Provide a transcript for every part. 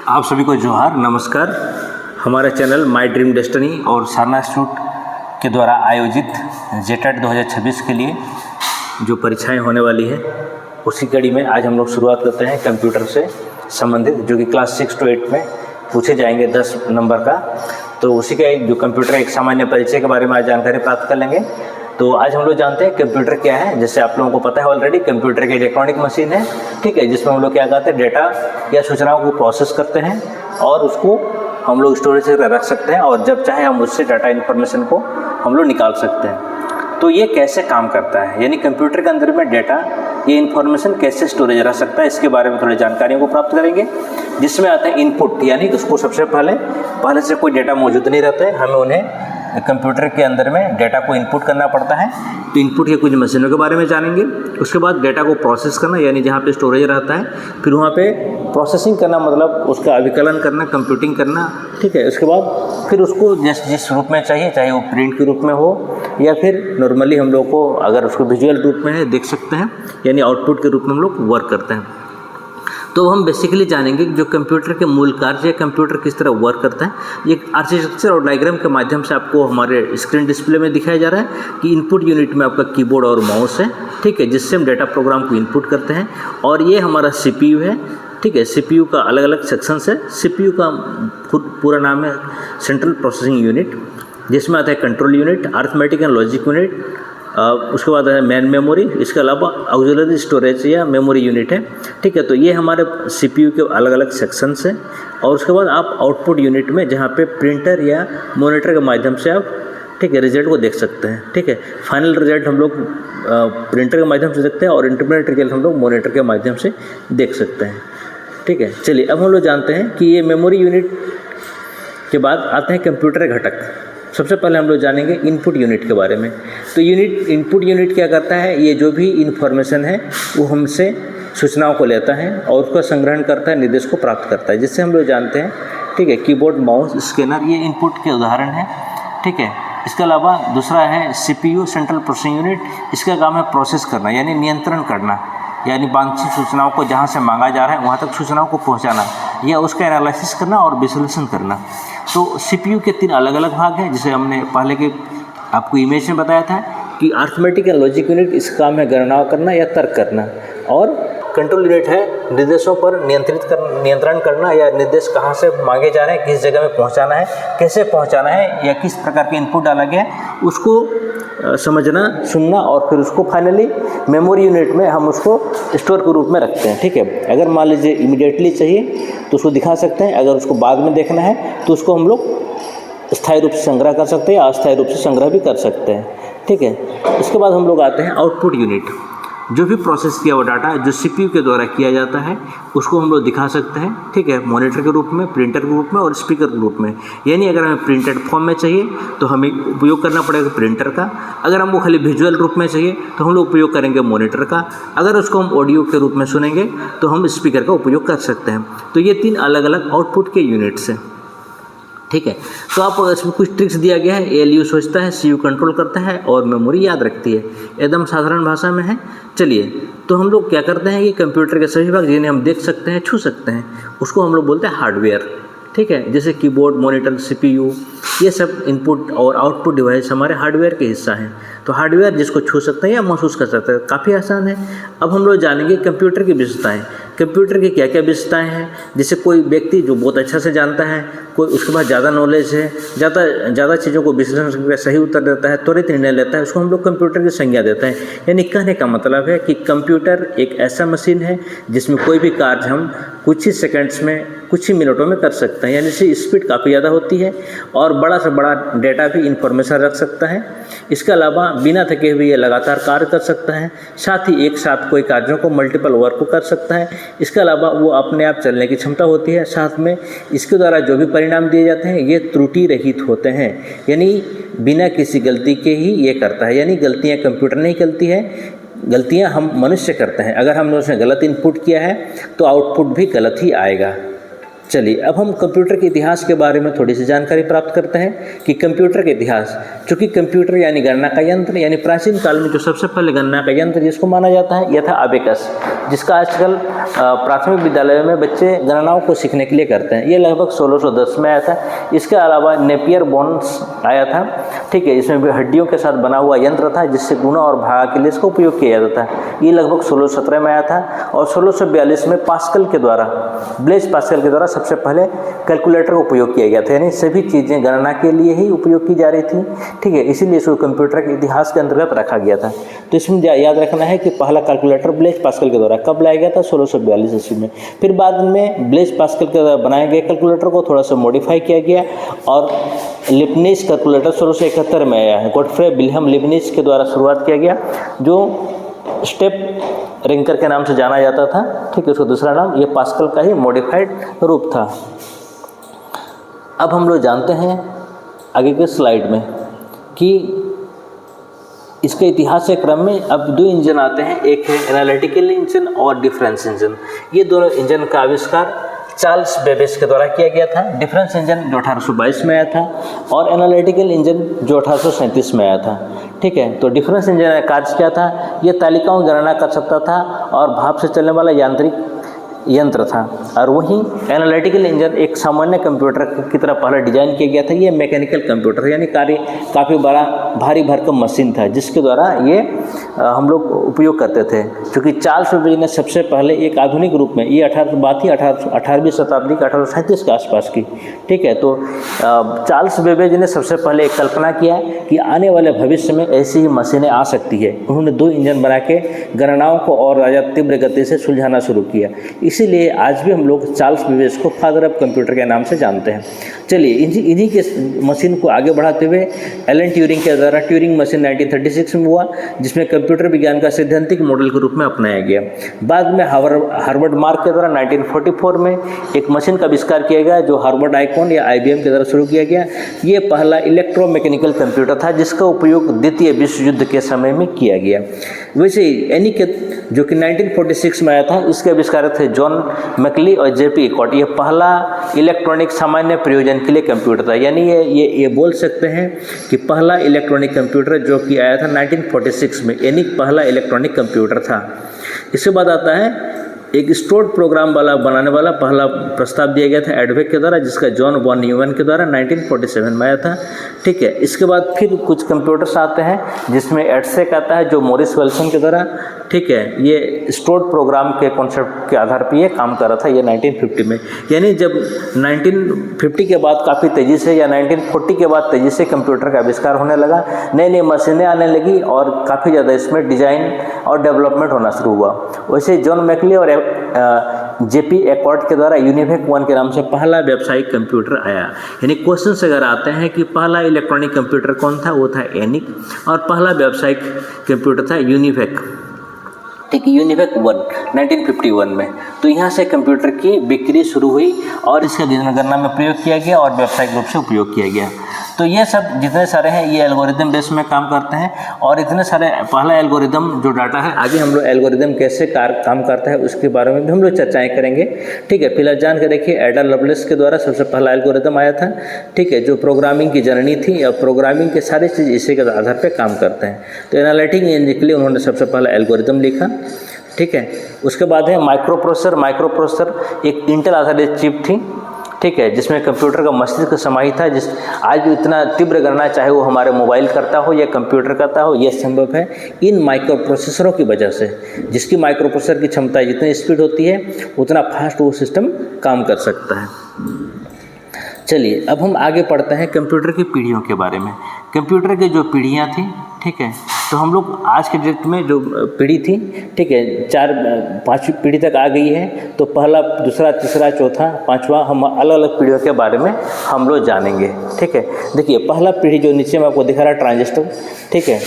आप सभी को जोहार, नमस्कार। हमारा चैनल माय ड्रीम डेस्टिनी और सारनाथ इंस्टीट्यूट के द्वारा आयोजित जेटेट 2026 के लिए जो परीक्षाएं होने वाली है उसी कड़ी में आज हम लोग शुरुआत करते हैं कंप्यूटर से संबंधित, जो कि क्लास 6 to 8 में पूछे जाएंगे 10 नंबर का। तो उसी का एक जो कंप्यूटर एक सामान्य परिचय के बारे में आज जानकारी प्राप्त कर लेंगे। तो आज हम लोग जानते हैं कंप्यूटर क्या है। जैसे आप लोगों को पता है ऑलरेडी, कंप्यूटर की इलेक्ट्रॉनिक मशीन है, ठीक है, जिसमें हम लोग क्या करते हैं, डेटा या सूचनाओं को प्रोसेस करते हैं और उसको हम लोग स्टोरेज में रख सकते हैं और जब चाहे हम उससे डाटा इन्फॉर्मेशन को हम लोग निकाल सकते हैं। तो ये कैसे काम करता है, यानी कंप्यूटर के अंदर में डेटा, ये इन्फॉर्मेशन कैसे स्टोरेज रह सकता है, इसके बारे में थोड़ी जानकारियों को प्राप्त करेंगे। जिसमें आता है इनपुट, यानी उसको सबसे पहले से कोई डेटा मौजूद नहीं रहता है, हमें उन्हें कंप्यूटर के अंदर में डेटा को इनपुट करना पड़ता है। तो इनपुट के कुछ मशीनों के बारे में जानेंगे। उसके बाद डेटा को प्रोसेस करना, यानी जहाँ पे स्टोरेज रहता है, फिर वहाँ पे प्रोसेसिंग करना, मतलब उसका अभिकलन करना, कंप्यूटिंग करना, ठीक है। उसके बाद फिर उसको जिस रूप में चाहिए, चाहे वो प्रिंट के रूप में हो या फिर नॉर्मली हम लोग को अगर उसको विजुअल रूप में है देख सकते हैं, यानी आउटपुट के रूप में हम लोग वर्क करते हैं। तो हम बेसिकली जानेंगे कि जो कंप्यूटर के मूल कार्य है, कंप्यूटर किस तरह वर्क करता है। ये आर्किटेक्चर और डायग्राम के माध्यम से आपको हमारे स्क्रीन डिस्प्ले में दिखाया जा रहा है कि इनपुट यूनिट में आपका कीबोर्ड और माउस है, ठीक है, जिससे हम डेटा प्रोग्राम को इनपुट करते हैं। और ये हमारा CPU है, ठीक है। CPU का अलग अलग सेक्शंस है। CPU का पूरा नाम है सेंट्रल प्रोसेसिंग यूनिट, जिसमें आता है control unit, arithmetic and logic unit, उसके बाद है मेन मेमोरी, इसके अलावा ऑक्सिलरी स्टोरेज या मेमोरी यूनिट है, ठीक है। तो ये हमारे CPU के अलग अलग सेक्शंस हैं। और उसके बाद आप आउटपुट यूनिट में जहाँ पे प्रिंटर या मॉनिटर के माध्यम से आप, ठीक है, रिजल्ट को देख सकते हैं, ठीक है। फाइनल रिजल्ट हम लोग प्रिंटर के माध्यम से देखते हैं और इंटरमीडिएट रिजल्ट हम लोग मॉनिटर के माध्यम से देख सकते हैं, ठीक है। चलिए अब हम लोग जानते हैं कि ये मेमोरी यूनिट के बाद आते हैं कंप्यूटर घटक। सबसे पहले हम लोग जानेंगे इनपुट यूनिट के बारे में। तो इनपुट यूनिट क्या करता है, ये जो भी इन्फॉर्मेशन है वो हमसे सूचनाओं को लेता है और उसका संग्रहण करता है, निर्देश को प्राप्त करता है, जिससे हम लोग जानते हैं, ठीक है, कीबोर्ड, माउस, स्कैनर, ये इनपुट के उदाहरण हैं, ठीक है। इसके अलावा दूसरा है CPU, सेंट्रल प्रोसेसिंग यूनिट। इसका काम है प्रोसेस करना, यानी नियंत्रण करना, यानी वांछित सूचनाओं को जहाँ से मांगा जा रहा है वहाँ तक सूचनाओं को पहुँचाना या उसका एनालिसिस करना और विश्लेषण करना। तो CPU के 3 अलग अलग भाग हैं, जिसे हमने पहले के आपको इमेज में बताया था कि अरिथमेटिक एंड लॉजिक यूनिट, इसका काम है गणना करना या तर्क करना। और कंट्रोल यूनिट है निर्देशों पर नियंत्रण करना, या निर्देश कहाँ से मांगे जा रहे हैं, किस जगह में पहुँचाना है, कैसे पहुँचाना है, या किस प्रकार के इनपुट डाला गया है उसको समझना, सुनना। और फिर उसको फाइनली मेमोरी यूनिट में हम उसको स्टोर के रूप में रखते हैं, ठीक है। अगर मान लीजिए इमीडिएटली चाहिए तो उसको दिखा सकते हैं, अगर उसको बाद में देखना है तो उसको हम लोग स्थायी रूप से संग्रह कर सकते हैं या अस्थायी रूप से संग्रह भी कर सकते हैं, ठीक है। इसके बाद हम लोग आते हैं आउटपुट यूनिट। जो भी प्रोसेस किया हुआ डाटा जो CPU के द्वारा किया जाता है उसको हम लोग दिखा सकते हैं, ठीक है, मॉनिटर के रूप में, प्रिंटर के रूप में और स्पीकर के रूप में। यानी अगर हमें प्रिंटेड फॉर्म में चाहिए तो हमें उपयोग करना पड़ेगा प्रिंटर का। अगर हमको खाली विजुअल रूप में चाहिए तो हम लोग उपयोग करेंगे मॉनिटर का। अगर उसको हम ऑडियो के रूप में सुनेंगे तो हम स्पीकर का उपयोग कर सकते हैं। तो ये 3 अलग अलग आउटपुट के यूनिट्स हैं, ठीक है। तो आप इसमें कुछ ट्रिक्स दिया गया है। ALU सोचता है, CPU कंट्रोल करता है और मेमोरी याद रखती है। एकदम साधारण भाषा में है। चलिए, तो हम लोग क्या करते हैं कि कंप्यूटर के सभी भाग जिन्हें हम देख सकते हैं, छू सकते हैं, उसको हम लोग बोलते हैं हार्डवेयर, ठीक है। जैसे कीबोर्ड, मॉनिटर, CPU, ये सब इनपुट और आउटपुट डिवाइस हमारे हार्डवेयर के हिस्सा हैं। तो हार्डवेयर जिसको छू सकते हैं या महसूस कर सकते हैं, काफ़ी आसान है। अब हम लोग जानेंगे कंप्यूटर की विशेषताएं। कंप्यूटर की क्या क्या विशेषताएं हैं, जिसे कोई व्यक्ति जो बहुत अच्छा से जानता है, कोई उसके पास ज़्यादा नॉलेज है, ज़्यादा चीज़ों को विश्लेषण करके सही उत्तर देता है, त्वरित निर्णय लेता है, उसको हम लोग कंप्यूटर की संज्ञा देते हैं। यानी कहने का मतलब है कि कंप्यूटर एक ऐसा मशीन है जिसमें कोई भी कार्य हम कुछ ही सेकंड्स में, कुछ ही मिनटों में कर सकते हैं। यानी इसकी स्पीड काफ़ी ज़्यादा होती है और बड़ा से बड़ा डेटा भी इंफॉर्मेशन रख सकता है। इसके अलावा बिना थके हुए ये लगातार कार्य कर सकता है, साथ ही एक साथ कोई कार्यों को, मल्टीपल वर्क को कर सकता है। इसके अलावा वो अपने आप चलने की क्षमता होती है। साथ में इसके द्वारा जो भी परिणाम दिए जाते हैं ये त्रुटि रहित होते हैं, यानी बिना किसी गलती के ही ये करता है। यानी गलतियाँ कंप्यूटर नहीं करती है, गलतियाँ हम मनुष्य करते हैं। अगर हमने उसमें गलत इनपुट किया है तो आउटपुट भी गलत ही आएगा। चलिए अब हम कंप्यूटर के इतिहास के बारे में थोड़ी सी जानकारी प्राप्त करते हैं कि कंप्यूटर के इतिहास, चूँकि कंप्यूटर यानी गणना का यंत्र, यानी प्राचीन काल में जो सबसे पहले गणना का यंत्र जिसको माना जाता है यह था अबेकस, जिसका आजकल प्राथमिक विद्यालयों में बच्चे गणनाओं को सीखने के लिए करते हैं। ये लगभग 1610 में आया था। इसके अलावा नेपियर बोन्स आया था, ठीक है, इसमें भी हड्डियों के साथ बना हुआ यंत्र था जिससे गुणा और भागा के लिए इसका उपयोग किया जाता था। ये लगभग 1617 में आया था और 1642 में पास्कल के द्वारा, ब्लेज पास्कल के द्वारा सबसे पहले कैलकुलेटर का उपयोग किया गया था, यानी सभी चीज़ें गणना के लिए ही उपयोग की जा रही थी, ठीक है, इसीलिए इसको कंप्यूटर के इतिहास के अंतर्गत रखा गया था। तो इसमें याद रखना है कि पहला कैलकुलेटर ब्लेज पास्कल के द्वारा कब लाया गया था, 1642 ईस्वी में। फिर बाद में ब्लेज पास्कल के द्वारा बनाए गए कैलकुलेटर को थोड़ा सा मॉडिफाई किया गया और लिबनिज कैलकुलेटर 1671 में आया है। गॉडफ्रे विल्हेम लिबनिज के द्वारा शुरुआत किया गया, जो स्टेप रिंकर के नाम से जाना जाता था, ठीक है, उसका दूसरा नाम ये पास्कल का ही मॉडिफाइड रूप था। अब हम लोग जानते हैं आगे के स्लाइड में कि इसके इतिहास के क्रम में अब दो इंजन आते हैं, एक है एनालिटिकल इंजन और डिफरेंस इंजन। ये दोनों इंजन का आविष्कार चार्ल्स बेबेज के द्वारा किया गया था। डिफरेंस इंजन जो 1822 में आया था और एनालिटिकल इंजन जो 1837 में आया था, ठीक है। तो डिफरेंस इंजन का कार्य क्या था, ये तालिकाओं की गणना कर सकता था और भाप से चलने वाला यांत्रिक यंत्र था। और वहीं एनालिटिकल इंजन एक सामान्य कंप्यूटर की तरह पहले डिजाइन किया गया था। ये मैकेनिकल कंप्यूटर यानी काफ़ी बड़ा भारी भरकम मशीन था जिसके द्वारा ये हम लोग उपयोग करते थे। क्योंकि चार्ल्स बेबेज ने सबसे पहले एक आधुनिक रूप में, ये 18वीं शताब्दी के 1837 के आसपास की, ठीक है। तो चार्ल्स बेबेज ने सबसे पहले एक कल्पना किया कि आने वाले भविष्य में ऐसी ही मशीनें आ सकती है। उन्होंने दो इंजन बना के गणनाओं को और ज़्यादा तीव्र गति से सुलझाना शुरू किया। इसीलिए आज भी हम लोग चार्ल्स बेबेज को फादर ऑफ कंप्यूटर के नाम से जानते हैं। चलिए इन्हीं के मशीन को आगे बढ़ाते हुए एलन ट्यूरिंग के द्वारा ट्यूरिंग मशीन 1936 में हुआ, जिसमें कंप्यूटर विज्ञान का सैद्धांतिक मॉडल के रूप में अपनाया गया। बाद में हार्वर्ड मार्क के द्वारा 1944 में एक मशीन का आविष्कार किया गया जो हार्वर्ड आइकॉन या IBM के द्वारा शुरू किया गया। ये पहला इलेक्ट्रोमैकेनिकल कंप्यूटर था जिसका उपयोग द्वितीय विश्व युद्ध के समय में किया गया। वैसे ही एनिकेट जो कि 1946 में आया था, इसके आविष्कारक थे जॉन मैकली और JP इकॉट। ये पहला इलेक्ट्रॉनिक सामान्य प्रयोजन के लिए कंप्यूटर था, यानी ये बोल सकते हैं कि पहला इलेक्ट्रॉनिक कंप्यूटर जो कि आया था 1946 में, एनिक पहला इलेक्ट्रॉनिक कंप्यूटर था। इसके बाद आता है एक स्टोर्ड प्रोग्राम वाला बनाने वाला पहला प्रस्ताव दिया गया था एडवेक के द्वारा, जिसका जॉन वॉन न्यूमैन के द्वारा 1947 में आया था, ठीक है। इसके बाद फिर कुछ कंप्यूटर्स आते हैं जिसमें एडसेक आता है जो मॉरिस विल्सन के द्वारा, ठीक है। ये स्टोर्ड प्रोग्राम के कॉन्सेप्ट के आधार पर ये काम कर रहा था, ये 1950 में। यानी जब 1950 के बाद काफ़ी तेज़ी से या 1940 के बाद तेज़ी से कंप्यूटर का आविष्कार होने लगा, नई नई मशीनें आने लगी और काफ़ी ज़्यादा इसमें डिज़ाइन और डेवलपमेंट होना शुरू हुआ। वैसे जॉन मैकली और JP इकॉट के द्वारा यूनिवेक 1 के नाम से पहला व्यावसायिक कंप्यूटर आया। यानी क्वेश्चन अगर आते हैं कि पहला इलेक्ट्रॉनिक कंप्यूटर कौन था, वो था एनिक, और पहला व्यावसायिक कंप्यूटर था यूनिवेक, ठीक है, यूनिवेक 1 1951 में। तो यहाँ से कंप्यूटर की बिक्री शुरू हुई और इसका गणना में प्रयोग किया गया और व्यावसायिक रूप से उपयोग किया गया। तो ये सब जितने सारे हैं ये एल्गोरिदम बेस में काम करते हैं और इतने सारे पहला एल्गोरिदम जो डाटा है, आगे हम लोग एल्गोरिदम कैसे काम करता है उसके बारे में भी हम लोग चर्चाएं करेंगे, ठीक है। फिलहाल जान के देखिए एडा लवलेस के द्वारा सबसे पहला एल्गोरिदम आया था, ठीक है, जो प्रोग्रामिंग की जननी थी और प्रोग्रामिंग के सारी चीज़ इसी के आधार पर काम करते हैं। तो एनालिटिक इंजन के लिए उन्होंने सबसे पहला एल्गोरिदम लिखा, ठीक है। उसके बाद है माइक्रो प्रोसेसर एक इंटेल आधारित चिप थी, ठीक है, जिसमें कंप्यूटर का मस्तिष्क समाहित था। जिस आज इतना तीव्र गणना चाहे वो हमारे मोबाइल करता हो या कंप्यूटर करता हो, यह संभव है इन माइक्रो प्रोसेसरों की वजह से। जिसकी माइक्रो प्रोसेसर की क्षमता जितनी स्पीड होती है उतना फास्ट वो सिस्टम काम कर सकता है। चलिए अब हम आगे पढ़ते हैं कंप्यूटर की पीढ़ियों के बारे में। कंप्यूटर की जो पीढ़ियाँ थी, ठीक है, तो हम लोग आज के डेट में जो पीढ़ी थी, ठीक है, 4-5 पीढ़ी तक आ गई है। तो पहला, दूसरा, तीसरा, चौथा, पांचवा, हम अलग अलग पीढ़ियों के बारे में हम लोग जानेंगे, ठीक है। देखिए पहला पीढ़ी जो नीचे में आपको दिखा रहा है ट्रांजिस्टर, ठीक है।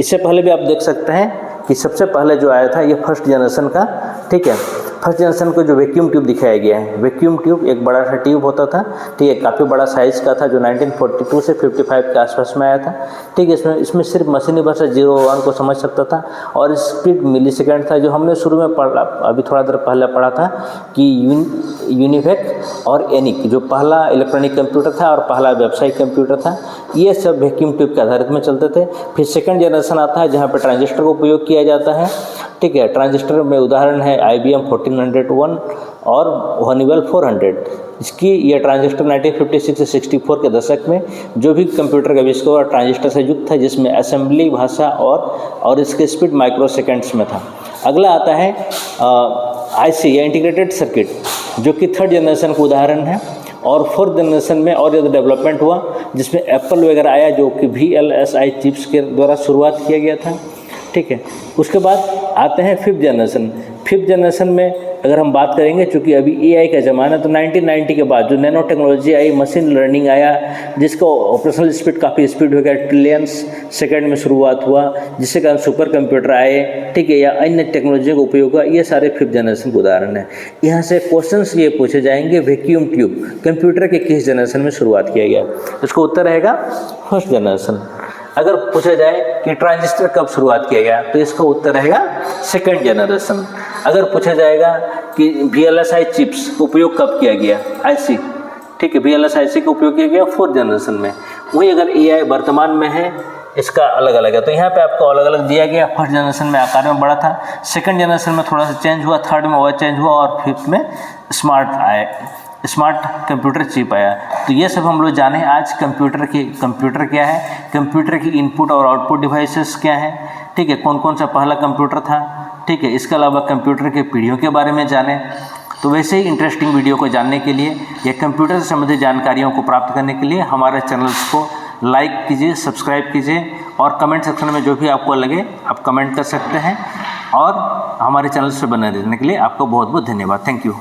इससे पहले भी आप देख सकते हैं कि सबसे पहले जो आया था ये फर्स्ट जनरेशन का, ठीक है, फर्स्ट जनरेशन को जो वैक्यूम ट्यूब दिखाया गया है, वैक्यूम ट्यूब एक बड़ा सा ट्यूब होता था, ठीक है, काफ़ी बड़ा साइज़ का था, जो 1942 से 55 के आसपास में आया था, ठीक है। इसमें सिर्फ मशीनी भाषा 0-1 को समझ सकता था और स्पीड मिली सेकेंड था। जो हमने शुरू में पढ़ा, अभी थोड़ा देर पहले पढ़ा था कि यूनिवेक और एनिक जो पहला इलेक्ट्रॉनिक कंप्यूटर था और पहला व्यावसायिक कंप्यूटर था, ये सब वैक्यूम ट्यूब के आधारित में चलते थे। फिर सेकंड जनरेशन आता है जहाँ पर ट्रांजिस्टर का उपयोग किया जाता है, ठीक है। ट्रांजिस्टर में उदाहरण है IBM 1401 और होनीवेल 400। इसकी ये ट्रांजिस्टर 1956 से 64 के दशक में जो भी कंप्यूटर का आविष्कार ट्रांजिस्टर से युक्त था, जिसमें असेंबली भाषा और इसके स्पीड माइक्रो सेकेंड्स में था। अगला आता है IC या इंटीग्रेटेड सर्किट, जो कि थर्ड जनरेशन का उदाहरण है। और फोर्थ जनरेशन में और ज़्यादा डेवलपमेंट हुआ, जिसमें एप्पल वगैरह आया, जो कि VLSI चिप्स के द्वारा शुरुआत किया गया था, ठीक है। उसके बाद आते हैं फिफ्थ जनरेशन। फिफ्थ जनरेशन में अगर हम बात करेंगे, चूँकि अभी AI का ज़माना, तो 1990 के बाद जो नैनो टेक्नोलॉजी आई, मशीन लर्निंग आया, जिसका ऑपरेशनल स्पीड काफ़ी स्पीड हो गया, ट्रिलियंस सेकंड में शुरुआत हुआ, जिससे कारण सुपर कंप्यूटर आए, ठीक है, या अन्य टेक्नोलॉजी का उपयोग हुआ। ये सारे फिफ्थ जनरेशन के उदाहरण हैं। यहाँ से क्वेश्चंस ये पूछे जाएंगे, वैक्यूम ट्यूब कंप्यूटर के किस जनरेशन में शुरुआत किया गया? इसका उत्तर रहेगा फर्स्ट जनरेशन। अगर पूछा जाए कि ट्रांजिस्टर कब शुरुआत किया गया, तो इसका उत्तर रहेगा सेकंड जनरेशन। अगर पूछा जाएगा कि VLSI चिप्स का उपयोग कब किया गया, IC, ठीक है, VLSI IC का उपयोग किया गया फोर्थ जनरेशन में। वही अगर AI वर्तमान में है, इसका अलग अलग है। तो यहाँ पे आपको अलग अलग दिया गया। फर्स्ट जनरेशन में आकार में बड़ा था, सेकंड जनरेशन में थोड़ा सा चेंज हुआ, थर्ड में और चेंज हुआ, और फिफ्थ में स्मार्ट कंप्यूटर चिप आया। तो ये सब हम लोग जाने आज कंप्यूटर क्या है, कंप्यूटर की इनपुट और आउटपुट डिवाइसेस क्या है, ठीक है, कौन कौन सा पहला कंप्यूटर था, ठीक है। इसके अलावा कंप्यूटर के पीढ़ियों के बारे में जाने। तो वैसे ही इंटरेस्टिंग वीडियो को जानने के लिए या कंप्यूटर से संबंधित जानकारियों को प्राप्त करने के लिए हमारे चैनल्स को लाइक कीजिए, सब्सक्राइब कीजिए, और कमेंट सेक्शन में जो भी आपको लगे आप कमेंट कर सकते हैं। और हमारे चैनल से बने रहने के लिए आपको बहुत बहुत धन्यवाद। Thank you.